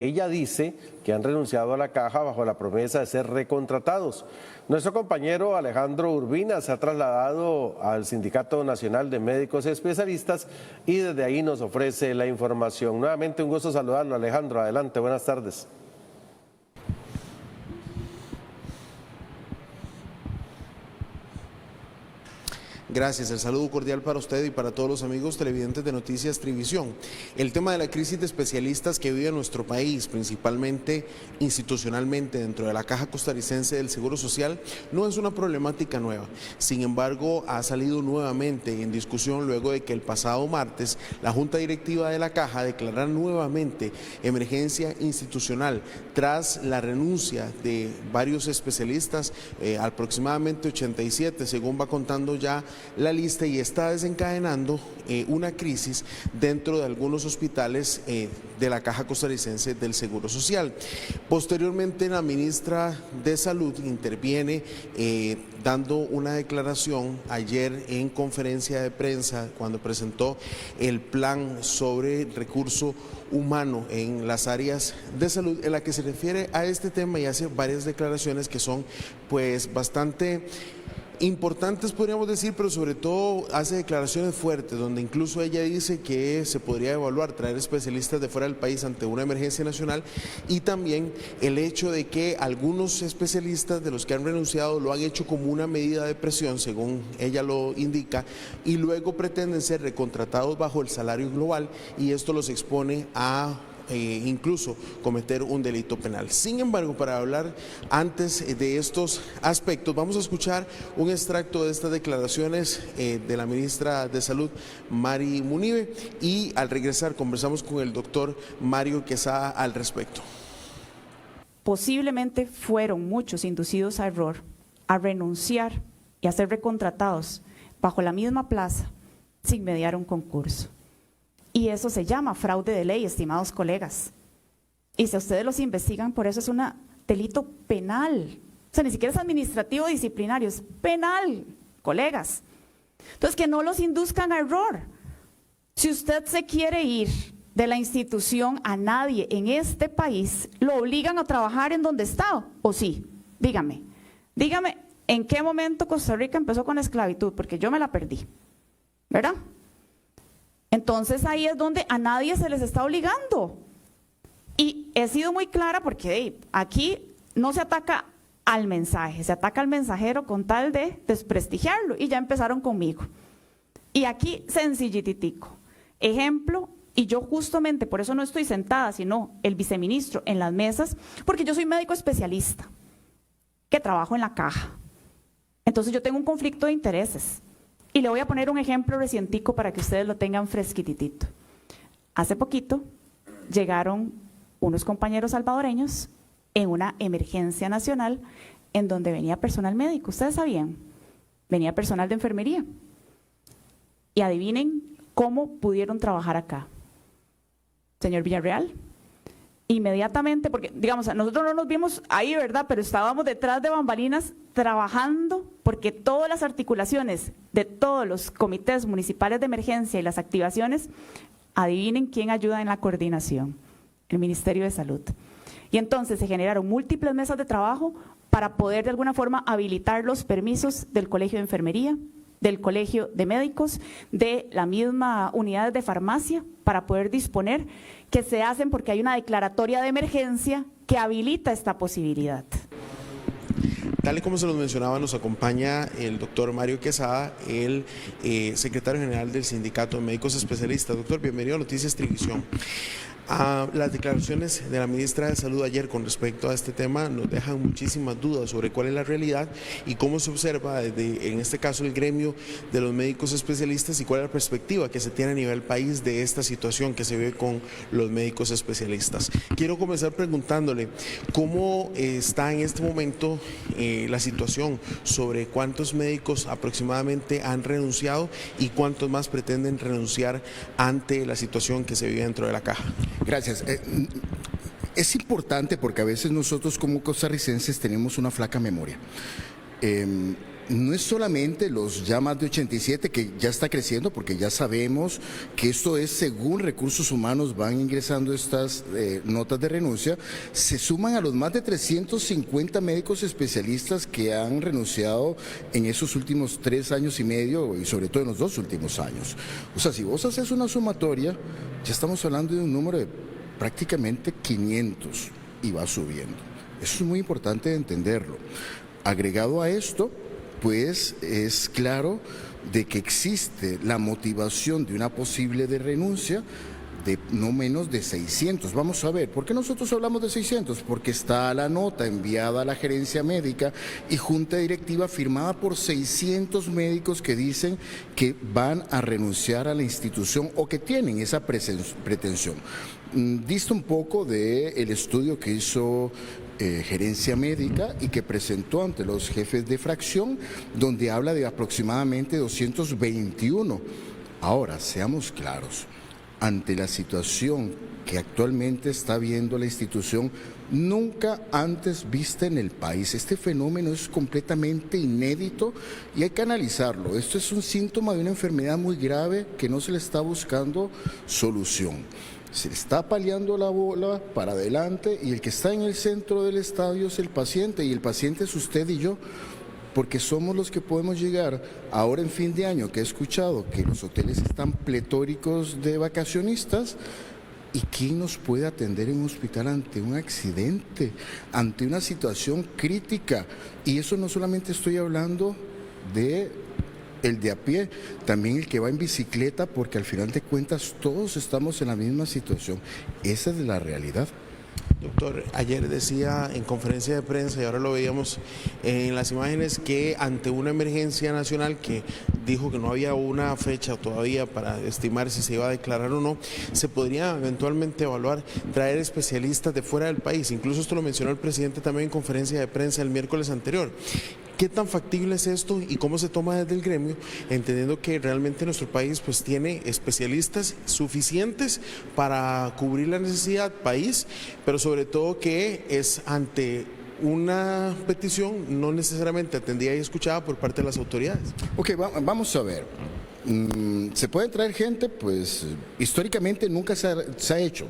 Ella dice que han renunciado a la caja bajo la promesa de ser recontratados. Nuestro compañero Alejandro Urbina se ha trasladado al Sindicato Nacional de Médicos Especialistas y desde ahí nos ofrece la información. Nuevamente un gusto saludarlo, Alejandro. Adelante, buenas tardes. Gracias, el saludo cordial para usted y para todos los amigos televidentes de Noticias Trivisión. El tema de la crisis de especialistas que vive nuestro país, principalmente institucionalmente dentro de la Caja Costarricense del Seguro Social, no es una problemática nueva. Sin embargo, ha salido nuevamente en discusión luego de que el pasado martes la Junta Directiva de la Caja declarara nuevamente emergencia institucional tras la renuncia de varios especialistas, aproximadamente 87, según va contando ya la lista, y está desencadenando una crisis dentro de algunos hospitales de la Caja Costarricense del Seguro Social. Posteriormente, la ministra de Salud interviene dando una declaración ayer en conferencia de prensa cuando presentó el plan sobre recurso humano en las áreas de salud, en la que se refiere a este tema y hace varias declaraciones que son pues bastante importantes, podríamos decir, pero sobre todo hace declaraciones fuertes, donde incluso ella dice que se podría evaluar traer especialistas de fuera del país ante una emergencia nacional, y también el hecho de que algunos especialistas de los que han renunciado lo han hecho como una medida de presión, según ella lo indica, y luego pretenden ser recontratados bajo el salario global, y esto los expone a incluso cometer un delito penal. Sin embargo, para hablar antes de estos aspectos, vamos a escuchar un extracto de estas declaraciones de la ministra de Salud, Mari Munive, y al regresar conversamos con el doctor Mario Quesada al respecto. Posiblemente fueron muchos inducidos a error, a renunciar y a ser recontratados bajo la misma plaza sin mediar un concurso. Y eso se llama fraude de ley, estimados colegas. Y si a ustedes los investigan, por eso es un delito penal. O sea, ni siquiera es administrativo disciplinario, es penal, colegas. Entonces, que no los induzcan a error. Si usted se quiere ir de la institución, a nadie en este país lo obligan a trabajar en donde está, ¿o sí? Dígame, ¿en qué momento Costa Rica empezó con la esclavitud? Porque yo me la perdí, ¿verdad? Entonces ahí es donde a nadie se les está obligando. Y he sido muy clara porque aquí no se ataca al mensaje, se ataca al mensajero con tal de desprestigiarlo, y ya empezaron conmigo. Y aquí sencillitico, ejemplo, y yo justamente por eso no estoy sentada, sino el viceministro en las mesas, porque yo soy médico especialista, que trabajo en la caja. Entonces yo tengo un conflicto de intereses. Y le voy a poner un ejemplo recientico para que ustedes lo tengan fresquitito. Hace poquito llegaron unos compañeros salvadoreños en una emergencia nacional en donde venía personal médico. ¿Ustedes sabían? Venía personal de enfermería. Y adivinen cómo pudieron trabajar acá. Señor Villarreal, inmediatamente, porque digamos, nosotros no nos vimos ahí, ¿verdad? Pero estábamos detrás de bambalinas trabajando porque todas las articulaciones de todos los comités municipales de emergencia y las activaciones, adivinen quién ayuda en la coordinación, el Ministerio de Salud. Y entonces se generaron múltiples mesas de trabajo para poder de alguna forma habilitar los permisos del Colegio de Enfermería, del Colegio de Médicos, de la misma unidades de farmacia, para poder disponer, que se hacen porque hay una declaratoria de emergencia que habilita esta posibilidad. Tal y como se los mencionaba, nos acompaña el doctor Mario Quesada, el secretario general del Sindicato de Médicos Especialistas. Doctor, bienvenido a Noticias Trivisión. Las declaraciones de la ministra de Salud ayer con respecto a este tema nos dejan muchísimas dudas sobre cuál es la realidad y cómo se observa desde, en este caso, el gremio de los médicos especialistas, y cuál es la perspectiva que se tiene a nivel país de esta situación que se ve con los médicos especialistas. Quiero comenzar preguntándole cómo está en este momento la situación sobre cuántos médicos aproximadamente han renunciado y cuántos más pretenden renunciar ante la situación que se vive dentro de la caja. Gracias. Es importante porque a veces nosotros como costarricenses tenemos una flaca memoria. no es solamente los ya más de 87, que ya está creciendo, porque ya sabemos que esto es según Recursos Humanos van ingresando estas notas de renuncia, se suman a los más de 350 médicos especialistas que han renunciado en esos últimos 3 años y medio y sobre todo en los 2 últimos años. O sea, si vos haces una sumatoria, ya estamos hablando de un número de prácticamente 500 y va subiendo. Eso es muy importante entenderlo. Agregado a esto, pues es claro de que existe la motivación de una posible de renuncia de no menos de 600. Vamos a ver, ¿por qué nosotros hablamos de 600? Porque está la nota enviada a la gerencia médica y junta directiva firmada por 600 médicos que dicen que van a renunciar a la institución o que tienen esa pretensión. Dista un poco del estudio que hizo gerencia médica y que presentó ante los jefes de fracción, donde habla de aproximadamente 221. Ahora, seamos claros, ante la situación que actualmente está viendo la institución, nunca antes vista en el país. Este fenómeno es completamente inédito y hay que analizarlo. Esto es un síntoma de una enfermedad muy grave que no se le está buscando solución. Se está paliando la bola para adelante y el que está en el centro del estadio es el paciente y el paciente es usted y yo, porque somos los que podemos llegar ahora en fin de año, que he escuchado que los hoteles están pletóricos de vacacionistas. ¿Y quién nos puede atender en un hospital ante un accidente, ante una situación crítica? Y eso no solamente estoy hablando de el de a pie, también el que va en bicicleta, porque al final de cuentas todos estamos en la misma situación. Esa es la realidad. Doctor, ayer decía en conferencia de prensa, y ahora lo veíamos en las imágenes, que ante una emergencia nacional que dijo que no había una fecha todavía para estimar si se iba a declarar o no, se podría eventualmente evaluar traer especialistas de fuera del país. Incluso esto lo mencionó el presidente también en conferencia de prensa el miércoles anterior. ¿Qué tan factible es esto y cómo se toma desde el gremio, entendiendo que realmente nuestro país pues tiene especialistas suficientes para cubrir la necesidad país, pero sobre todo que es ante una petición no necesariamente atendida y escuchada por parte de las autoridades? Ok, vamos a ver. ¿Se puede traer gente? Pues históricamente nunca se ha hecho.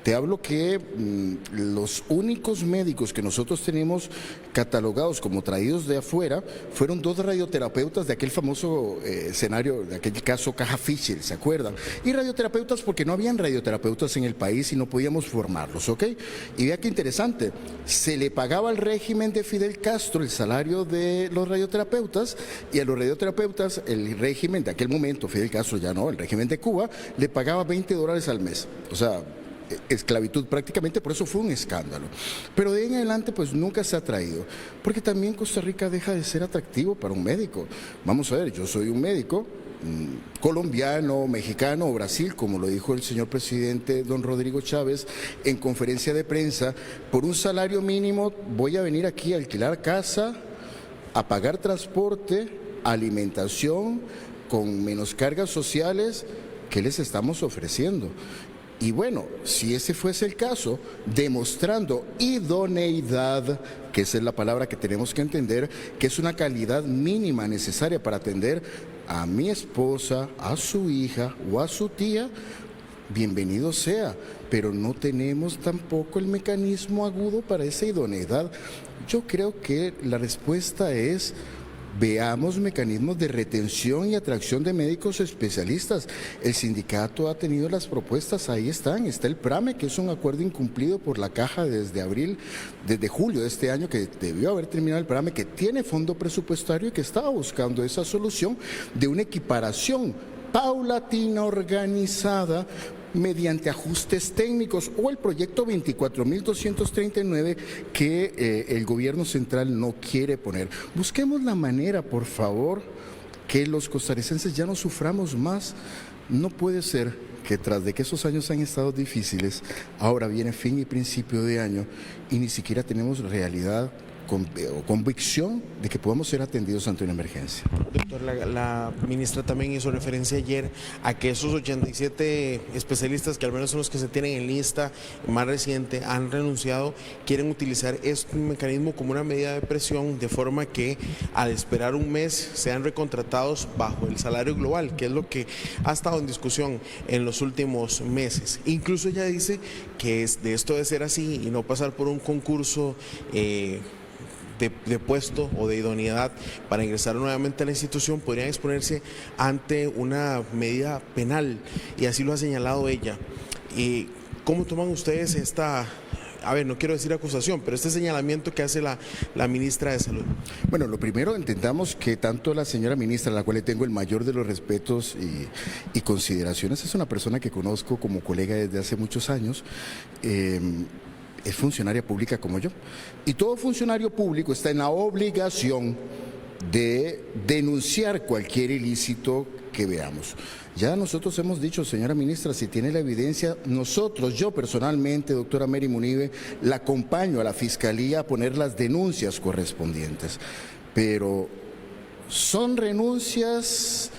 Te hablo que los únicos médicos que nosotros tenemos catalogados como traídos de afuera fueron 2 radioterapeutas de aquel famoso escenario, de aquel caso Caja Fisher, ¿se acuerdan? Y radioterapeutas porque no habían radioterapeutas en el país y no podíamos formarlos, ¿ok? Y vea qué interesante, se le pagaba al régimen de Fidel Castro el salario de los radioterapeutas y a los radioterapeutas el régimen de aquel momento, Fidel Castro ya no, el régimen de Cuba, le pagaba $20 al mes. O sea, esclavitud prácticamente, por eso fue un escándalo. Pero de ahí en adelante pues nunca se ha traído, porque también Costa Rica deja de ser atractivo para un médico. Vamos a ver, yo soy un médico colombiano, mexicano o Brasil, como lo dijo el señor presidente don Rodrigo Chávez en conferencia de prensa, por un salario mínimo voy a venir aquí a alquilar casa, a pagar transporte, alimentación, con menos cargas sociales. ¿Qué les estamos ofreciendo? Y bueno, si ese fuese el caso, demostrando idoneidad, que esa es la palabra que tenemos que entender, que es una calidad mínima necesaria para atender a mi esposa, a su hija o a su tía, bienvenido sea, pero no tenemos tampoco el mecanismo agudo para esa idoneidad. Yo creo que la respuesta es: veamos mecanismos de retención y atracción de médicos especialistas. El sindicato ha tenido las propuestas, ahí están. Está el PRAME, que es un acuerdo incumplido por la Caja desde julio de este año, que debió haber terminado el PRAME, que tiene fondo presupuestario y que estaba buscando esa solución de una equiparación paulatina, organizada, mediante ajustes técnicos, o el proyecto 24.239 que el gobierno central no quiere poner. Busquemos la manera, por favor, que los costarricenses ya no suframos más. No puede ser que tras de que esos años han estado difíciles, ahora viene fin y principio de año y ni siquiera tenemos realidad convicción de que podamos ser atendidos ante una emergencia. Doctor, la ministra también hizo referencia ayer a que esos 87 especialistas, que al menos son los que se tienen en lista más reciente, han renunciado, quieren utilizar este mecanismo como una medida de presión, de forma que al esperar un mes sean recontratados bajo el salario global, que es lo que ha estado en discusión en los últimos meses. Incluso ella dice que de esto de ser así y no pasar por un concurso de puesto o de idoneidad para ingresar nuevamente a la institución, podrían exponerse ante una medida penal, y así lo ha señalado ella. ¿Cómo toman ustedes esta, no quiero decir acusación, pero este señalamiento que hace la ministra de Salud? Bueno, lo primero, entendamos que tanto la señora ministra, a la cual le tengo el mayor de los respetos y consideraciones, es una persona que conozco como colega desde hace muchos años. Es funcionaria pública como yo, y todo funcionario público está en la obligación de denunciar cualquier ilícito que veamos. Ya nosotros hemos dicho, señora ministra, si tiene la evidencia, yo personalmente, doctora Mary Munive, la acompaño a la Fiscalía a poner las denuncias correspondientes, pero son renuncias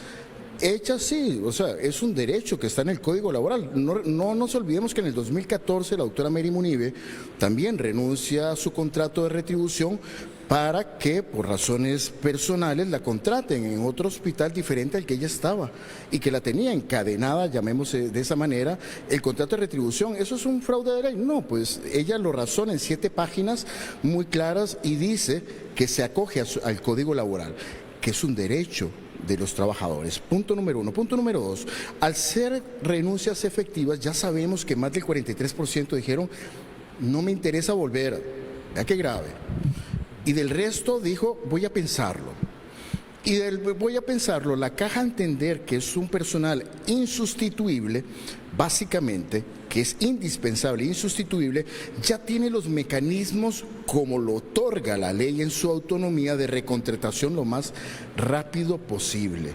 hechas, sí, o sea, es un derecho que está en el Código Laboral. No nos olvidemos que en el 2014 la doctora Mary Munive también renuncia a su contrato de retribución para que por razones personales la contraten en otro hospital diferente al que ella estaba y que la tenía encadenada, llamémosle de esa manera, el contrato de retribución. ¿Eso es un fraude de ley? No, pues ella lo razona en 7 páginas muy claras y dice que se acoge al Código Laboral, que es un derecho de los trabajadores. Punto número 1. Punto número 2, al ser renuncias efectivas, ya sabemos que más del 43% dijeron, no me interesa volver. Vea qué grave. Y del resto dijo, voy a pensarlo. Y del voy a pensarlo, la caja a entender que es un personal insustituible, básicamente, que es indispensable, insustituible, ya tiene los mecanismos como lo otorga la ley en su autonomía de recontratación lo más rápido posible.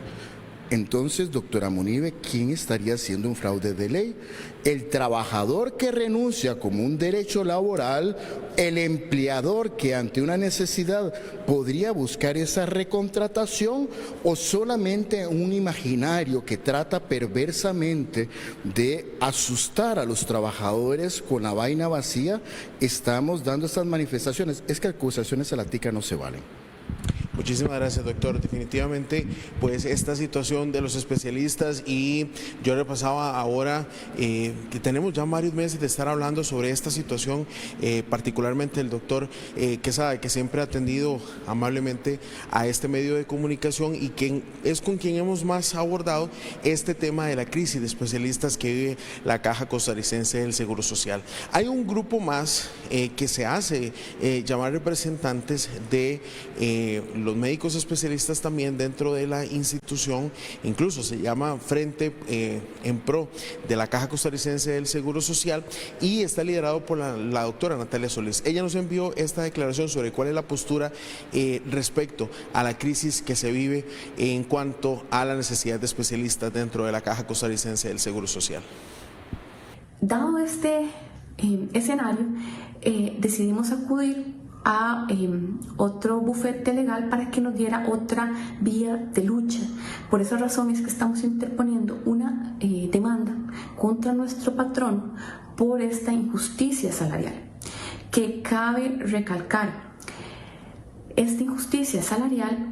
Entonces, doctora Munive, ¿quién estaría haciendo un fraude de ley? El trabajador que renuncia como un derecho laboral, el empleador que ante una necesidad podría buscar esa recontratación, o solamente un imaginario que trata perversamente de asustar a los trabajadores con la vaina vacía. Estamos dando estas manifestaciones. Es que acusaciones a la tica no se valen. Muchísimas gracias, doctor. Definitivamente, pues esta situación de los especialistas, y yo repasaba ahora que tenemos ya varios meses de estar hablando sobre esta situación, particularmente el doctor Quesada, que siempre ha atendido amablemente a este medio de comunicación y quien es con quien hemos más abordado este tema de la crisis de especialistas que vive la Caja Costarricense del Seguro Social. Hay un grupo más que se hace llamar representantes de los médicos especialistas también dentro de la institución, incluso se llama Frente en Pro de la Caja Costarricense del Seguro Social, y está liderado por la doctora Natalia Solís. Ella nos envió esta declaración sobre cuál es la postura respecto a la crisis que se vive en cuanto a la necesidad de especialistas dentro de la Caja Costarricense del Seguro Social. Dado este escenario, decidimos acudir a otro bufete legal para que nos diera otra vía de lucha. Por esa razón es que estamos interponiendo una demanda contra nuestro patrón por esta injusticia salarial, que cabe recalcar. Esta injusticia salarial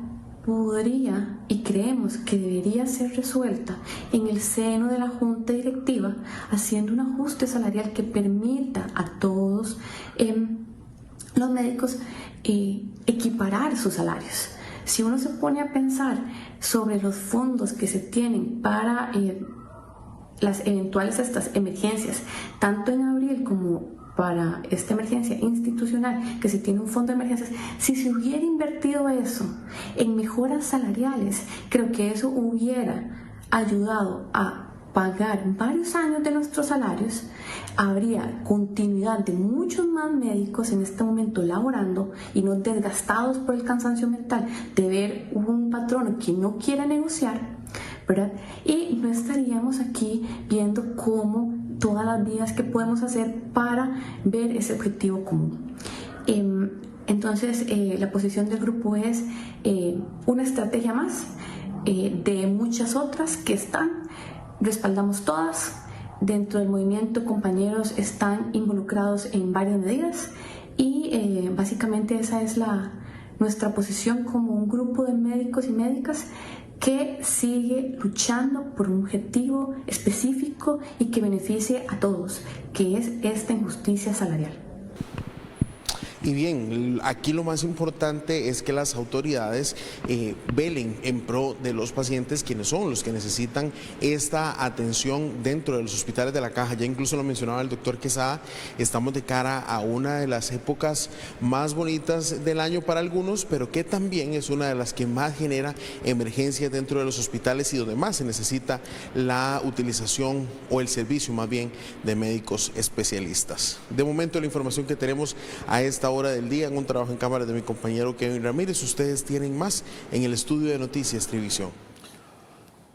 podría y creemos que debería ser resuelta en el seno de la Junta Directiva, haciendo un ajuste salarial que permita a todos los médicos equiparar sus salarios. Si uno se pone a pensar sobre los fondos que se tienen para las eventuales estas emergencias, tanto en abril como para esta emergencia institucional, que se tiene un fondo de emergencias, si se hubiera invertido eso en mejoras salariales, creo que eso hubiera ayudado a pagar varios años de nuestros salarios. Habría continuidad de muchos más médicos en este momento laborando y no desgastados por el cansancio mental de ver un patrono que no quiere negociar, ¿verdad? Y no estaríamos aquí viendo cómo todas las vías que podemos hacer para ver ese objetivo común. Entonces, la posición del grupo es una estrategia más de muchas otras que están, respaldamos todas. Dentro del movimiento, compañeros están involucrados en varias medidas y básicamente esa es nuestra posición como un grupo de médicos y médicas que sigue luchando por un objetivo específico y que beneficie a todos, que es esta injusticia salarial. Y bien, aquí lo más importante es que las autoridades velen en pro de los pacientes, quienes son los que necesitan esta atención dentro de los hospitales de la Caja. Ya incluso lo mencionaba el doctor Quesada, estamos de cara a una de las épocas más bonitas del año para algunos, pero que también es una de las que más genera emergencias dentro de los hospitales y donde más se necesita la utilización o el servicio más bien de médicos especialistas. De momento la información que tenemos a esta hora del día en un trabajo en cámara de mi compañero Kevin Ramírez. Ustedes tienen más en el estudio de Noticias Trivisión.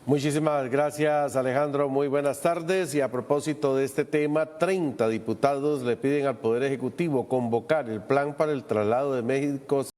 Muchísimas gracias, Alejandro. Muy buenas tardes. Y a propósito de este tema, 30 diputados le piden al Poder Ejecutivo convocar el plan para el traslado de médicos